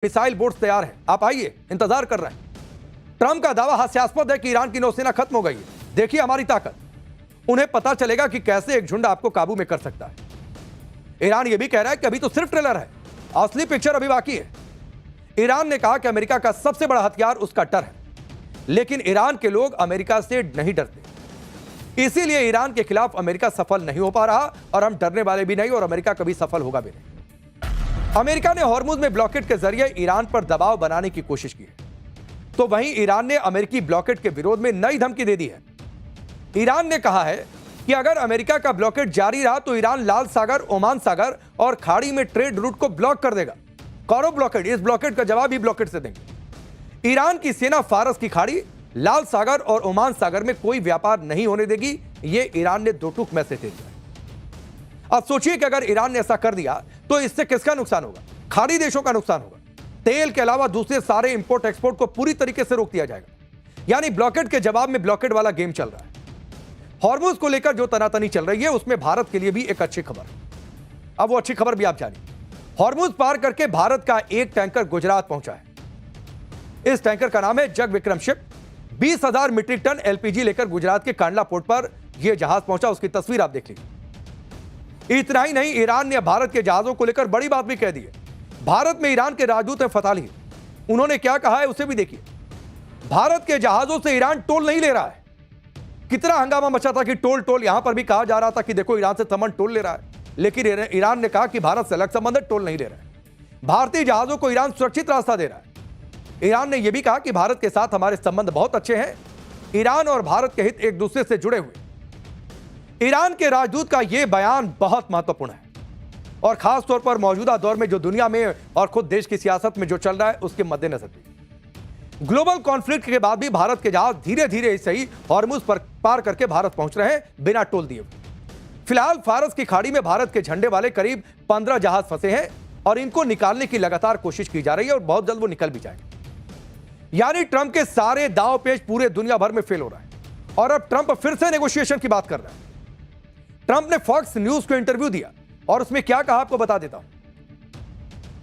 Missile boats तैयार हैं, आप आइए, इंतजार कर रहे हैं। ट्रंप का दावा हास्यास्पद है कि ईरान की नौसेना खत्म हो गई है। देखिए हमारी ताकत, उन्हें पता चलेगा कि कैसे एक झुंड आपको काबू में कर सकता है। ईरान यह भी कह रहा है कि अभी तो सिर्फ ट्रेलर है, असली पिक्चर अभी बाकी है। ईरान ने कहा कि अमेरिका का सबसे बड़ा हथियार उसका डर है, लेकिन ईरान के लोग अमेरिका से नहीं डरते, इसीलिए ईरान के खिलाफ अमेरिका सफल नहीं हो पा रहा और हम डरने वाले भी नहीं और अमेरिका कभी सफल होगा भी नहीं। अमेरिका ने हॉर्मुज में ब्लॉकेड के जरिए ईरान पर दबाव बनाने की कोशिश की है, तो वहीं ईरान ने अमेरिकी ब्लॉकेड के विरोध में नई धमकी दे दी है। ईरान ने कहा है कि अगर अमेरिका का ब्लॉकेड जारी रहा तो ईरान लाल सागर, ओमान सागर और खाड़ी में ट्रेड रूट को ब्लॉक कर देगा। करो ब्लॉकेड, इस ब्लॉकेड का जवाब ही ब्लॉकेड से देंगे। ईरान की सेना फारस की खाड़ी, लाल सागर और ओमान सागर में कोई व्यापार नहीं होने देगी, यह ईरान ने दो टूक मैसेज दे दिया। अब सोचिए कि अगर ईरान ने ऐसा कर दिया तो इससे किसका नुकसान होगा? खाड़ी देशों का नुकसान होगा। तेल के अलावा दूसरे सारे इंपोर्ट एक्सपोर्ट को पूरी तरीके से रोक दिया जाएगा। यानी ब्लॉकेड के जवाब में ब्लॉकेड वाला गेम चल रहा है। हॉर्मुज को लेकर जो तनातनी चल रही है उसमें भारत के लिए भी एक अच्छी खबर। अब वो अच्छी खबर भी आप जानिए। हॉर्मुज पार करके भारत का एक टैंकर गुजरात पहुंचा है। इस टैंकर का नाम है Jag Vikram ship. 20,000 metric ton LPG लेकर गुजरात के कांडला पोर्ट पर यह जहाज पहुंचा। उसकी तस्वीर आप देख लीजिए। इतना ही नहीं, ईरान ने भारत के जहाजों को लेकर बड़ी बात भी कह दी है। भारत में ईरान के राजदूत हैं फताली, उन्होंने क्या कहा है उसे भी देखिए। भारत के जहाजों से ईरान टोल नहीं ले रहा है। कितना हंगामा मचा था कि टोल टोल, यहां पर भी कहा जा रहा था कि देखो ईरान से संबंध टोल ले रहा है, लेकिन ईरान ने कहा कि भारत से अलग संबंध है, टोल नहीं ले रहा है। भारतीय जहाजों को ईरान सुरक्षित रास्ता दे रहा है। ईरान ने यह भी कहा कि भारत के साथ हमारे संबंध बहुत अच्छे हैं। ईरान और भारत के हित एक दूसरे से जुड़े हुए। ईरान के राजदूत का यह बयान बहुत महत्वपूर्ण है और खास तौर पर मौजूदा दौर में जो दुनिया में और खुद देश की सियासत में जो चल रहा है उसके मद्देनजर भी। ग्लोबल कॉन्फ्लिक्ट के बाद भी भारत के जहाज धीरे धीरे सही हॉर्मुज पर पार करके भारत पहुंच रहे हैं बिना टोल दिए। फिलहाल फारस की खाड़ी में भारत के झंडे वाले करीब 15 जहाज फंसे हैं और इनको निकालने की लगातार कोशिश की जा रही है और बहुत जल्द वो निकल भी जाएंगे। यानी ट्रंप के सारे दांव पेच पूरे दुनिया भर में फेल हो रहा है और अब ट्रंप फिर से नेगोशिएशन की बात कर रहा है। ट्रंप ने फॉक्स न्यूज को इंटरव्यू दिया और उसमें क्या कहा आपको बता देता हूं।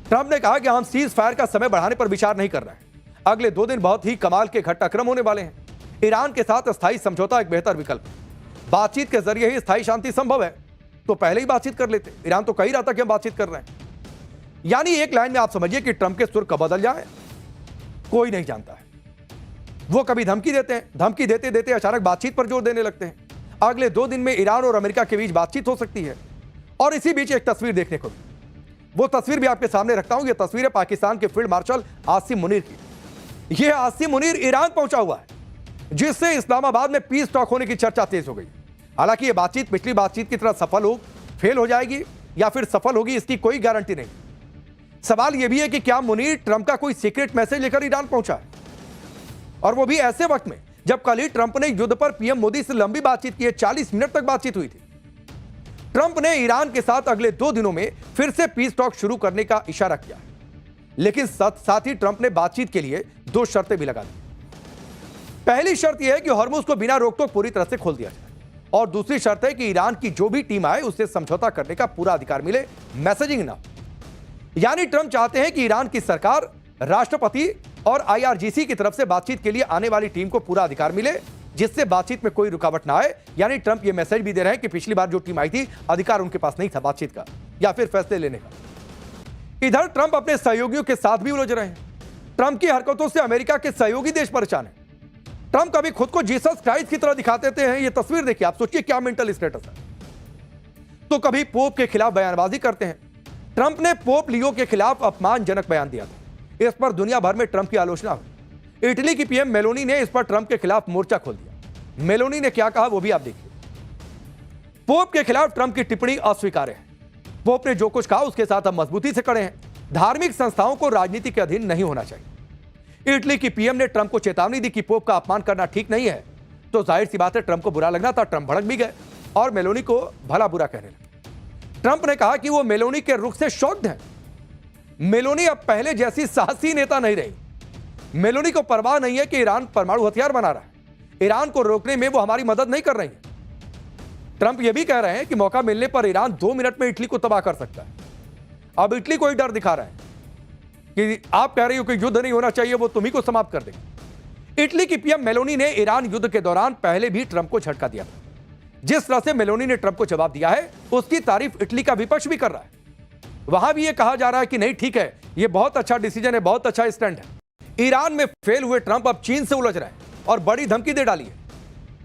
ट्रंप ने कहा कि हम सीज फायर का समय बढ़ाने पर विचार नहीं कर रहे हैं। अगले 2 दिन बहुत ही कमाल के घटनाक्रम होने वाले हैं। ईरान के साथ स्थायी समझौता एक बेहतर विकल्प है। बातचीत के जरिए ही स्थायी शांति संभव है, तो पहले ही बातचीत कर लेते। ईरान तो कह रहा था कि हम बातचीत कर रहे हैं। यानी एक लाइन में आप समझिए कि ट्रंप के सुर कब बदल जाए कोई नहीं जानता है। वो कभी धमकी देते हैं, धमकी देते देते अचानक बातचीत पर जोर देने लगते हैं। अगले 2 दिन में ईरान और अमेरिका के बीच बातचीत हो सकती है। और इसी बीच एक तस्वीर देखने को मिली। वो तस्वीर भी आपके सामने रखता हूं। यह तस्वीर है पाकिस्तान के फील्ड मार्शल आसिम मुनीर की। यह आसिम मुनीर ईरान पहुंचा हुआ है, जिससे इस्लामाबाद में पीस टॉक होने की चर्चा तेज हो गई। हालांकि यह बातचीत पिछली बातचीत की तरह फेल हो जाएगी या फिर सफल होगी, इसकी कोई गारंटी नहीं। सवाल यह भी है कि क्या मुनीर ट्रंप का कोई सीक्रेट मैसेज लेकर ईरान पहुंचा है, और वो भी ऐसे वक्त में जब कल ही ट्रंप ने युद्ध पर पीएम मोदी से लंबी बातचीत की है। 40 मिनट तक बातचीत हुई थी। ट्रंप ने ईरान के साथ अगले 2 दिनों में फिर से पीस टॉक शुरू करने का इशारा किया, लेकिन साथ ही ट्रंप ने बातचीत के लिए 2 शर्तें भी लगा दी। पहली शर्त यह है कि हॉर्मुज को बिना रोक-टोक पूरी तरह से खोल दिया जाए, और दूसरी शर्त है कि ईरान की जो भी टीम आए उससे समझौता करने का पूरा अधिकार मिले, मैसेजिंग ना। यानी ट्रंप चाहते हैं कि ईरान की सरकार, राष्ट्रपति और आईआरजीसी की तरफ से बातचीत के लिए आने वाली टीम को पूरा अधिकार मिले, जिससे बातचीत में कोई रुकावट ना आए। यानी ट्रंप ये मैसेज भी दे रहे हैं कि पिछली बार जो टीम आई थी, अधिकार उनके पास नहीं था बातचीत का या फिर फैसले लेने का। इधर ट्रंप अपने सहयोगियों के साथ भी उलझ रहे हैं। ट्रंप की हरकतों से अमेरिका के सहयोगी देश परेशान है। ट्रंप कभी खुद को जीसस क्राइस्ट की तरह दिखाते हैं। ये तस्वीर देखिए, आप सोचिए क्या मेंटल स्टेटस है। तो कभी पोप के खिलाफ बयानबाजी करते हैं। ट्रंप ने पोप लियो के खिलाफ अपमानजनक बयान दिया था। इस पर दुनिया भर में ट्रंप की आलोचना हुई। इटली की पीएम मेलोनी ने इस पर ट्रंप के खिलाफ मोर्चा खोल दिया। मेलोनी ने क्या कहा वो भी आप देखिए। पोप के खिलाफ ट्रंप की टिप्पणी अस्वीकार्य है। पोप ने जो कुछ कहा उसके साथ हम मजबूती से खड़े हैं। धार्मिक संस्थाओं को राजनीति के अधीन नहीं होना चाहिए। इटली की पीएम ने ट्रंप को चेतावनी दी कि पोप का अपमान करना ठीक नहीं है। तो जाहिर सी बात है ट्रंप को बुरा लगना था। ट्रंप भड़क भी गए और मेलोनी को भला बुरा कहने लगे। ट्रंप ने कहा कि वो मेलोनी के रुख से शॉक्ड हैं। मेलोनी अब पहले जैसी साहसी नेता नहीं रही। मेलोनी को परवाह नहीं है कि ईरान परमाणु हथियार बना रहा है। ईरान को रोकने में वो हमारी मदद नहीं कर रही है। ट्रंप ये भी कह रहे हैं कि मौका मिलने पर ईरान 2 मिनट में इटली को तबाह कर सकता है। अब इटली को ही डर दिखा रहे हैं। कि आप कह रही हो कि युद्ध नहीं होना चाहिए, वो तुम्ही को समाप्त कर देगी। इटली की पीएम मेलोनी ने ईरान युद्ध के दौरान पहले भी ट्रंप को झटका दिया था। जिस तरह से मेलोनी ने ट्रंप को जवाब दिया है, उसकी तारीफ इटली का विपक्ष भी कर रहा है। वहां भी यह कहा जा रहा है कि नहीं ठीक है, यह बहुत अच्छा डिसीजन है, बहुत अच्छा स्टैंड है। ईरान में फेल हुए ट्रंप अब चीन से उलझ रहे हैं और बड़ी धमकी दे डाली है।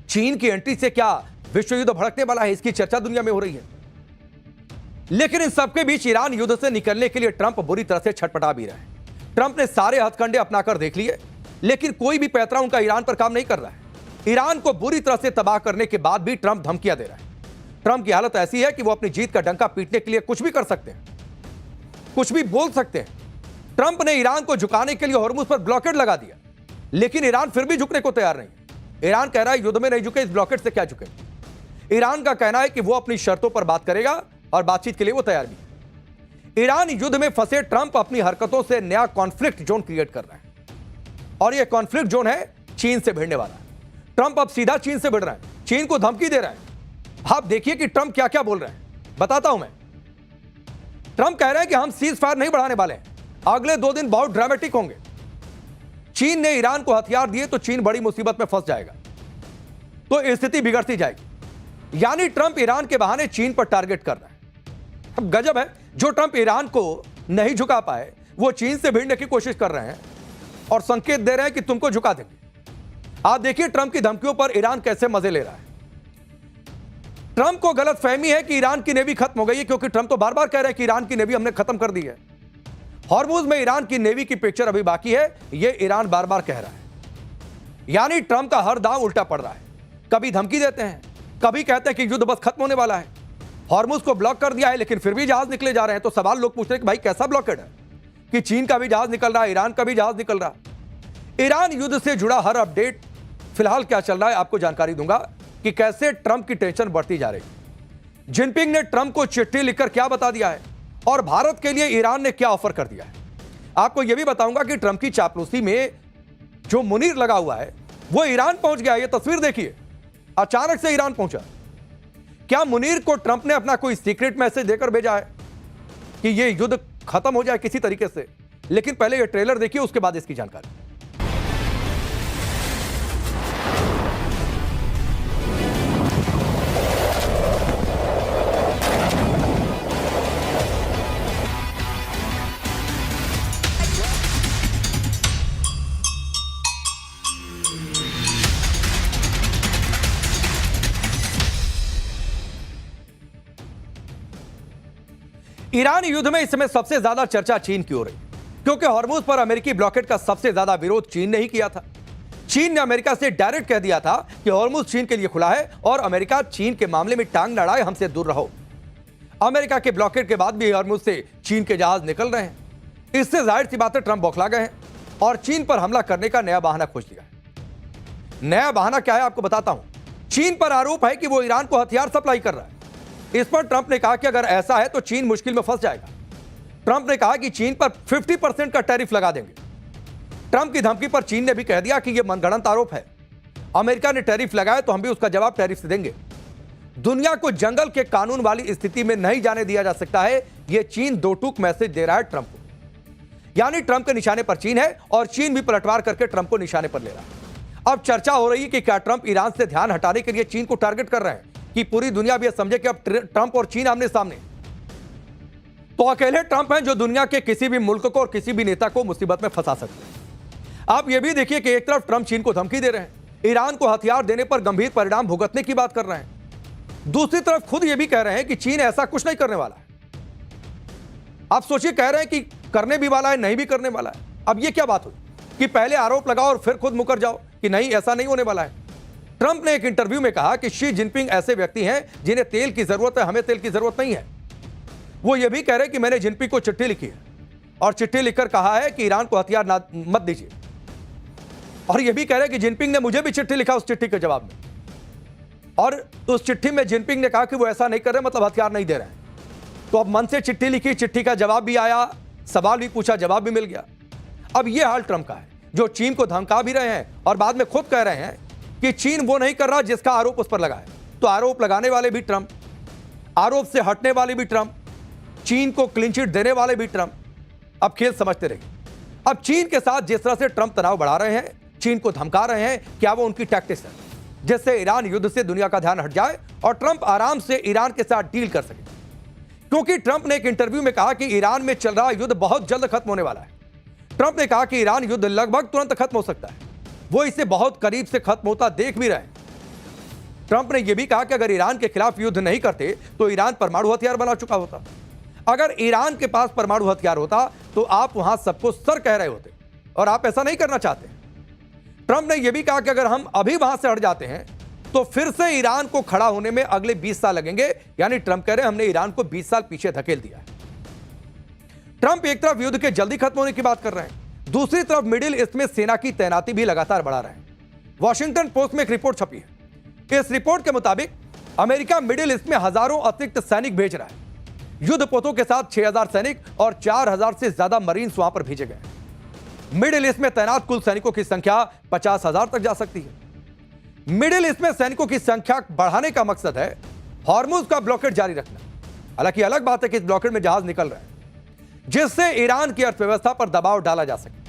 चीन की एंट्री से क्या विश्व युद्ध भड़कने वाला है, इसकी चर्चा दुनिया में हो रही है। लेकिन इन सबके बीच ईरान युद्ध से निकलने के लिए ट्रंप बुरी तरह से छटपटा भी रहे हैं। ट्रंप ने सारे हथकंडे अपनाकर देख लिए, लेकिन कोई भी पैंतरा उनका ईरान पर काम नहीं कर रहा है। ईरान को बुरी तरह से तबाह करने के बाद भी ट्रंप धमकियां दे रहा है। ट्रंप की हालत ऐसी है कि वो अपनी जीत का डंका पीटने के लिए कुछ भी कर सकते हैं, कुछ भी बोल सकते हैं। ट्रंप ने ईरान को झुकाने के लिए हॉर्मुज पर ब्लॉकेड लगा दिया, लेकिन ईरान फिर भी झुकने को तैयार नहीं है। ईरान कह रहा है युद्ध में नहीं झुके, इस ब्लॉकेड से क्या झुके। ईरान का कहना है कि वो अपनी शर्तों पर बात करेगा और बातचीत के लिए वो तैयार भी है। ईरान युद्ध में फंसे ट्रंप अपनी हरकतों से नया कॉन्फ्लिक्ट जोन क्रिएट कर रहे हैं, और यह कॉन्फ्लिक्ट जोन है चीन से भिड़ने वाला। ट्रंप अब सीधा चीन से भिड़ रहा है, चीन को धमकी दे रहा है। आप देखिए कि ट्रंप क्या क्या बोल रहे हैं, बताता हूं मैं। ट्रंप कह रहे हैं कि हम सीज फायर नहीं बढ़ाने वाले हैं, अगले 2 दिन बहुत ड्रामेटिक होंगे। चीन ने ईरान को हथियार दिए तो चीन बड़ी मुसीबत में फंस जाएगा, तो स्थिति बिगड़ती जाएगी। यानी ट्रंप ईरान के बहाने चीन पर टारगेट कर रहा है। अब गजब है, जो ट्रंप ईरान को नहीं झुका पाए, वो चीन से भिड़ने की कोशिश कर रहे हैं और संकेत दे रहे हैं कि तुमको झुका देंगे। आप देखिए ट्रंप की धमकियों पर ईरान कैसे मजे ले रहा है। ट्रंप को गलतफहमी है कि ईरान की नेवी खत्म हो गई है, क्योंकि ट्रंप तो बार बार कह रहे हैं कि ईरान की नेवी हमने खत्म कर दी है। हॉर्मुज में ईरान की नेवी की पिक्चर अभी बाकी है, यह ईरान बार बार कह रहा है। यानी ट्रंप का हर दांव उल्टा पड़ रहा है। कभी धमकी देते हैं, कभी कहते हैं कि युद्ध बस खत्म होने वाला है। हॉर्मुज को ब्लॉक कर दिया है, लेकिन फिर भी जहाज निकले जा रहे हैं। तो सवाल लोग पूछ रहे हैं कि भाई कैसा ब्लॉकेड है कि चीन का भी जहाज निकल रहा है, ईरान का भी जहाज निकल रहा है। ईरान युद्ध से जुड़ा हर अपडेट फिलहाल क्या चल रहा है आपको जानकारी दूंगा कि कैसे ट्रंप की टेंशन बढ़ती जा रही है। जिनपिंग ने ट्रंप को चिट्ठी लिखकर क्या बता दिया है और भारत के लिए ईरान ने क्या ऑफर कर दिया है। आपको यह भी बताऊंगा कि ट्रंप की चापलूसी में जो मुनीर लगा हुआ है वो ईरान पहुंच गया। यह तस्वीर देखिए, अचानक से ईरान पहुंचा। क्या मुनीर को ट्रंप ने अपना कोई सीक्रेट मैसेज देकर भेजा है कि यह युद्ध खत्म हो जाए किसी तरीके से? लेकिन पहले यह ट्रेलर देखिए, उसके बाद इसकी जानकारी। ईरान युद्ध में इस समय सबसे ज्यादा चर्चा चीन की हो रही, क्योंकि हॉर्मुज पर अमेरिकी ब्लॉकेड का सबसे ज्यादा विरोध चीन ने ही किया था। चीन ने अमेरिका से डायरेक्ट कह दिया था कि हॉर्मुज चीन के लिए खुला है और अमेरिका चीन के मामले में टांग न अड़ाए, हमसे दूर रहो। अमेरिका के ब्लॉकेड के बाद भी हॉर्मुज से चीन के जहाज निकल रहे हैं। इससे जाहिर सी बात है ट्रंप बौखला गए हैं और चीन पर हमला करने का नया बहाना खोज लिया है। नया बहाना क्या है आपको बताता हूं। चीन पर आरोप है कि वो ईरान को हथियार सप्लाई कर रहा है। इस पर ट्रंप ने कहा कि अगर ऐसा है तो चीन मुश्किल में फंस जाएगा। ट्रंप ने कहा कि चीन पर 50% का टैरिफ लगा देंगे। ट्रंप की धमकी पर चीन ने भी कह दिया कि यह मनगढ़ंत आरोप है। अमेरिका ने टैरिफ लगाया तो हम भी उसका जवाब टैरिफ से देंगे। दुनिया को जंगल के कानून वाली स्थिति में नहीं जाने दिया जा सकता है, यह चीन दो टूक मैसेज दे रहा है ट्रंप को। यानी ट्रंप के निशाने पर चीन है और चीन भी पलटवार करके ट्रंप को निशाने पर ले रहा है। अब चर्चा हो रही है कि क्या ट्रंप ईरान से ध्यान हटाने के लिए चीन को टारगेट कर रहे हैं कि पूरी दुनिया भी समझे कि अब ट्रंप और चीन आमने सामने। तो अकेले ट्रंप हैं जो दुनिया के किसी भी मुल्क को और किसी भी नेता को मुसीबत में फंसा सकते हैं। आप यह भी देखिए कि एक तरफ ट्रंप चीन को धमकी दे रहे हैं, ईरान को हथियार देने पर गंभीर परिणाम भुगतने की बात कर रहे हैं। दूसरी तरफ खुद यह भी कह रहे हैं कि चीन ऐसा कुछ नहीं करने वाला है। आप सोचिए, कह रहे हैं कि करने भी वाला है, नहीं भी करने वाला है। अब यह क्या बात हुई कि पहले आरोप लगाओ और फिर खुद मुकर जाओ कि नहीं ऐसा नहीं होने वाला है। ट्रंप ने एक इंटरव्यू में कहा कि शी जिनपिंग ऐसे व्यक्ति हैं जिन्हें तेल की जरूरत है, हमें तेल की जरूरत नहीं है। वो ये भी कह रहे हैं कि मैंने जिनपिंग को चिट्ठी लिखी है और चिट्ठी लिखकर कहा है कि ईरान को हथियार मत दीजिए। और यह भी कह रहे हैं कि जिनपिंग ने मुझे भी चिट्ठी लिखा उस चिट्ठी के जवाब में, और उस चिट्ठी में जिनपिंग ने कहा कि वो ऐसा नहीं कर रहे, मतलब हथियार नहीं दे रहे हैं। तो अब मन से चिट्ठी लिखी, चिट्ठी का जवाब भी आया, सवाल भी पूछा, जवाब भी मिल गया। अब यह हाल ट्रंप का है जो चीन को धमका भी रहे हैं और बाद में खुद कह रहे हैं कि चीन वो नहीं कर रहा जिसका आरोप उस पर लगा है। तो आरोप लगाने वाले भी ट्रंप, आरोप से हटने वाले भी ट्रंप, चीन को क्लीन चिट देने वाले भी ट्रंप। अब खेल समझते रहिए। अब चीन के साथ जिस तरह से ट्रंप तनाव बढ़ा रहे हैं, चीन को धमका रहे हैं, क्या वो उनकी टैक्टिक्स है जिससे ईरान युद्ध से दुनिया का ध्यान हट जाए और ट्रंप आराम से ईरान के साथ डील कर सके? क्योंकि ट्रंप ने एक इंटरव्यू में कहा कि ईरान में चल रहा युद्ध बहुत जल्द खत्म होने वाला है। ट्रंप ने कहा कि ईरान युद्ध लगभग तुरंत खत्म हो सकता है, वो इसे बहुत करीब से खत्म होता देख भी रहे हैं। ट्रंप ने यह भी कहा कि अगर ईरान के खिलाफ युद्ध नहीं करते तो ईरान परमाणु हथियार बना चुका होता। अगर ईरान के पास परमाणु हथियार होता तो आप वहां सबको सर कह रहे होते, और आप ऐसा नहीं करना चाहते। ट्रंप ने यह भी कहा कि अगर हम अभी वहां से हट जाते हैं तो फिर से ईरान को खड़ा होने में अगले 20 साल लगेंगे। यानी ट्रंप कह रहे हैं हमने ईरान को 20 साल पीछे धकेल दिया है। ट्रंप एक तरफ युद्ध के जल्दी खत्म होने की बात कर रहे हैं, दूसरी तरफ मिडिल ईस्ट में सेना की तैनाती भी लगातार बढ़ा रहे हैं। वॉशिंगटन पोस्ट में एक रिपोर्ट छपी है। इस रिपोर्ट के मुताबिक अमेरिका मिडिल ईस्ट में हजारों अतिरिक्त सैनिक भेज रहा है। युद्धपोतों के साथ 6000 सैनिक और 4000 से ज्यादा मरीन्स वहां पर भेजे गए। मिडिल ईस्ट में तैनात कुल सैनिकों की संख्या 50,000 तक जा सकती है। मिडिल ईस्ट में सैनिकों की संख्या बढ़ाने का मकसद है हॉर्मुज का ब्लॉकेड जारी रखना। हालांकि अलग बात है कि इस ब्लॉकेड में जहाज निकल रहे हैं जिससे ईरान की अर्थव्यवस्था पर दबाव डाला जा सके।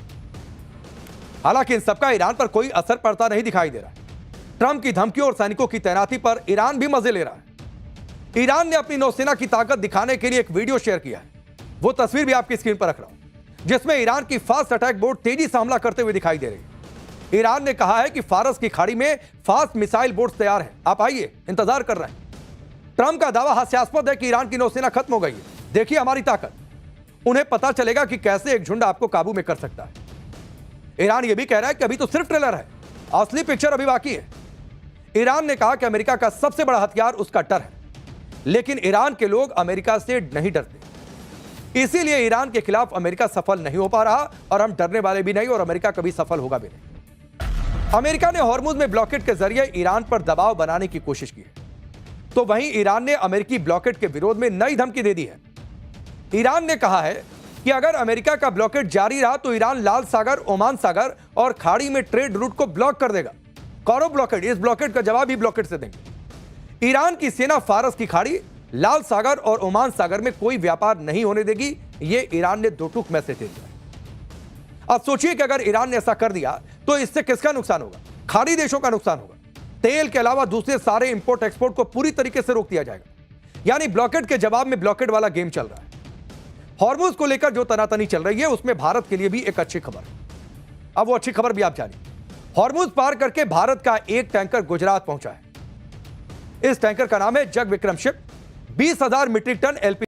हालांकि इन सबका ईरान पर कोई असर पड़ता नहीं दिखाई दे रहा है। ट्रंप की धमकियों और सैनिकों की तैनाती पर ईरान भी मजे ले रहा है। ईरान ने अपनी नौसेना की ताकत दिखाने के लिए एक वीडियो शेयर किया है। वो तस्वीर भी आपकी स्क्रीन पर रख रहा हूं, जिसमें ईरान की फास्ट अटैक बोट तेजी से हमला करते हुए दिखाई दे रही है। ईरान ने कहा है कि फारस की खाड़ी में फास्ट मिसाइल बोट्स तैयार हैं, आप आइए, इंतजार कर रहे हैं। ट्रंप का दावा हास्यास्पद है कि ईरान की नौसेना खत्म हो गई है, देखिए हमारी ताकत। उन्हें पता चलेगा कि कैसे एक झुंड आपको काबू में कर सकता है। ईरान यह भी कह रहा है कि अभी तो सिर्फ ट्रेलर है, असली पिक्चर अभी बाकी है। ईरान ने कहा कि अमेरिका का सबसे बड़ा हथियार उसका डर है, लेकिन ईरान के लोग अमेरिका से नहीं डरते। इसीलिए ईरान के खिलाफ अमेरिका सफल नहीं हो पा रहा और हम डरने वाले भी नहीं और अमेरिका कभी सफल होगा भी नहीं। अमेरिका ने हॉर्मुज में ब्लॉकेड के जरिए ईरान पर दबाव बनाने की कोशिश की है, तो वहीं ईरान ने अमेरिकी ब्लॉकेड के विरोध में नई धमकी दे दी है। ईरान ने कहा है कि अगर अमेरिका का ब्लॉकेड जारी रहा तो ईरान लाल सागर, ओमान सागर और खाड़ी में ट्रेड रूट को ब्लॉक कर देगा। करो ब्लॉकेड, इस ब्लॉकेड का जवाब ही ब्लॉकेड से देंगे। ईरान की सेना फारस की खाड़ी, लाल सागर और ओमान सागर में कोई व्यापार नहीं होने देगी, यह ईरान ने दो टूक मैसेज दे दिया। अब सोचिए कि अगर ईरान ने ऐसा कर दिया तो इससे किसका नुकसान होगा? खाड़ी देशों का नुकसान होगा। तेल के अलावा दूसरे सारे इंपोर्ट एक्सपोर्ट को पूरी तरीके से रोक दिया जाएगा। यानी ब्लॉकेड के जवाब में ब्लॉकेड वाला गेम चल रहा है। हॉर्मुज को लेकर जो तनातनी चल रही है उसमें भारत के लिए भी एक अच्छी खबर है। अब वो अच्छी खबर भी आप जानिए। हॉर्मुज पार करके भारत का एक टैंकर गुजरात पहुंचा है। इस टैंकर का नाम है Jag Vikram ship. 20,000 metric ton LPG